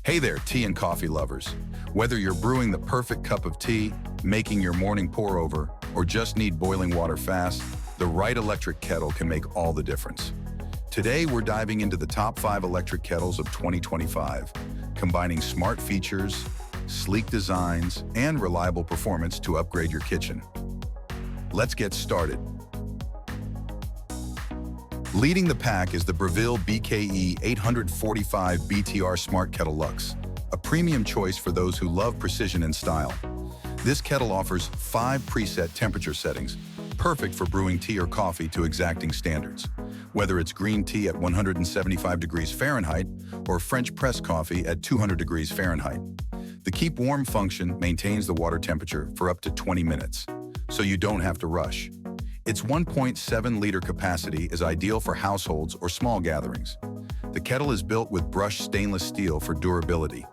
Hey there, tea and coffee lovers. Whether you're brewing the perfect cup of tea, making your morning pour-over, or just need boiling water fast, the right electric kettle can make all the difference. Today, we're diving into the top 5 electric kettles of 2025, combining smart features, sleek designs, and reliable performance to upgrade your kitchen. Let's get started. Leading the pack is the Breville BKE 845 BTR Smart Kettle Luxe, a premium choice for those who love precision and style. This kettle offers 5 preset temperature settings, perfect for brewing tea or coffee to exacting standards. Whether it's green tea at 175 degrees Fahrenheit or French press coffee at 200 degrees Fahrenheit. The keep warm function maintains the water temperature for up to 20 minutes, so you don't have to rush. Its 1.7-liter capacity is ideal for households or small gatherings. The kettle is built with brushed stainless steel for durability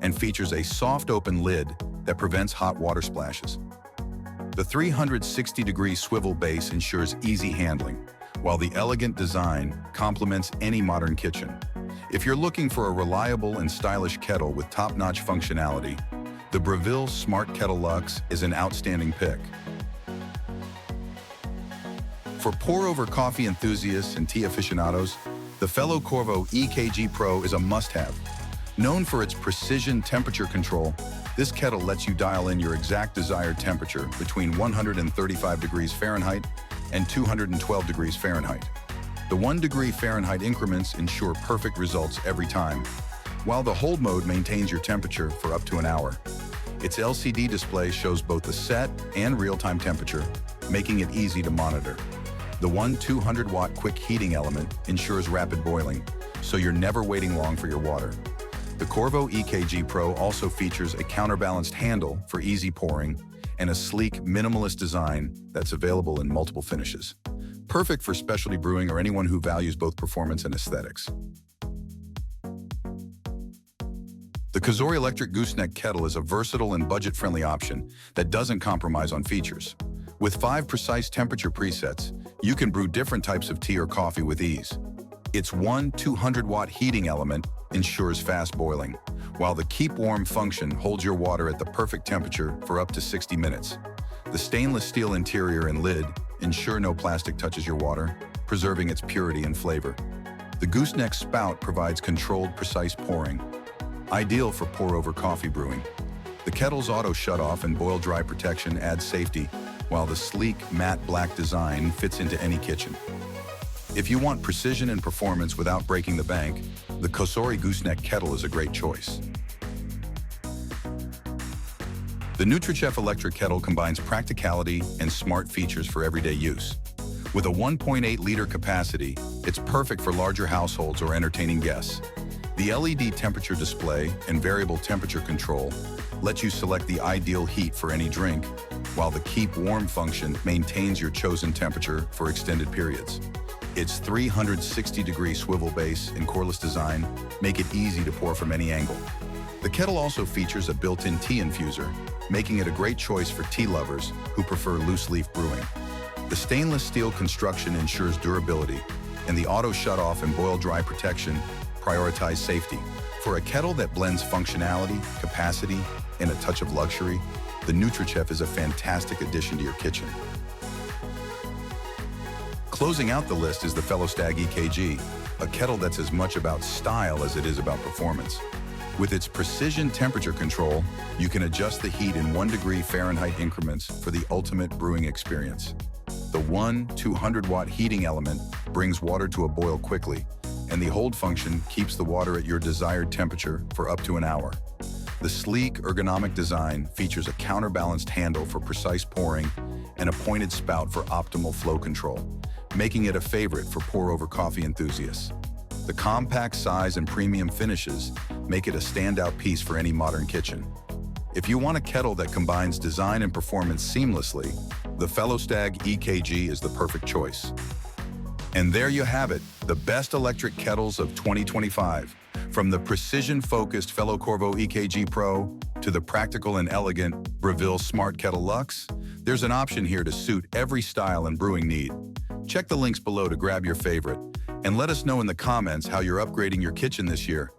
and features a soft open lid that prevents hot water splashes. The 360-degree swivel base ensures easy handling, while the elegant design complements any modern kitchen. If you're looking for a reliable and stylish kettle with top-notch functionality, the Breville Smart Kettle Luxe is an outstanding pick. For pour-over coffee enthusiasts and tea aficionados, the fellow Corvo EKG Pro is a must-have. Known for its precision temperature control, this kettle lets you dial in your exact desired temperature between 135 degrees Fahrenheit and 212 degrees Fahrenheit. The 1 degree Fahrenheit increments ensure perfect results every time, while the hold mode maintains your temperature for up to an hour. Its LCD display shows both the set and real-time temperature, making it easy to monitor. The 200-watt quick heating element ensures rapid boiling, so you're never waiting long for your water. The Corvo EKG Pro also features a counterbalanced handle for easy pouring and a sleek, minimalist design that's available in multiple finishes. Perfect for specialty brewing or anyone who values both performance and aesthetics. The COSORI electric gooseneck kettle is a versatile and budget-friendly option that doesn't compromise on features. With 5 precise temperature presets, you can brew different types of tea or coffee with ease. Its 200-watt heating element ensures fast boiling, while the keep warm function holds your water at the perfect temperature for up to 60 minutes. The stainless steel interior and lid ensure no plastic touches your water, preserving its purity and flavor. The gooseneck spout provides controlled, precise pouring, ideal for pour-over coffee brewing. The kettle's auto shut-off and boil-dry protection adds safety, while the sleek, matte black design fits into any kitchen. If you want precision and performance without breaking the bank, the COSORI Gooseneck Kettle is a great choice. The Nutrichef electric kettle combines practicality and smart features for everyday use. With a 1.8-liter capacity, it's perfect for larger households or entertaining guests. The LED temperature display and variable temperature control let you select the ideal heat for any drink, while the keep warm function maintains your chosen temperature for extended periods. Its 360-degree swivel base and cordless design make it easy to pour from any angle. The kettle also features a built-in tea infuser, making it a great choice for tea lovers who prefer loose-leaf brewing. The stainless steel construction ensures durability, and the auto shut-off and boil-dry protection prioritize safety. For a kettle that blends functionality, capacity, and a touch of luxury, the Nutrichef is a fantastic addition to your kitchen. Closing out the list is the fellow Stagg EKG, a kettle that's as much about style as it is about performance. With its precision temperature control, you can adjust the heat in 1 degree Fahrenheit increments for the ultimate brewing experience. The 200-watt heating element brings water to a boil quickly, and the hold function keeps the water at your desired temperature for up to an hour. The sleek, ergonomic design features a counterbalanced handle for precise pouring and a pointed spout for optimal flow control, making it a favorite for pour-over coffee enthusiasts. The compact size and premium finishes make it a standout piece for any modern kitchen. If you want a kettle that combines design and performance seamlessly, the fellow Stagg EKG is the perfect choice. And there you have it, the best electric kettles of 2025. From the precision-focused fellow Corvo EKG Pro to the practical and elegant Breville Smart Kettle Luxe, there's an option here to suit every style and brewing need. Check the links below to grab your favorite, and let us know in the comments how you're upgrading your kitchen this year.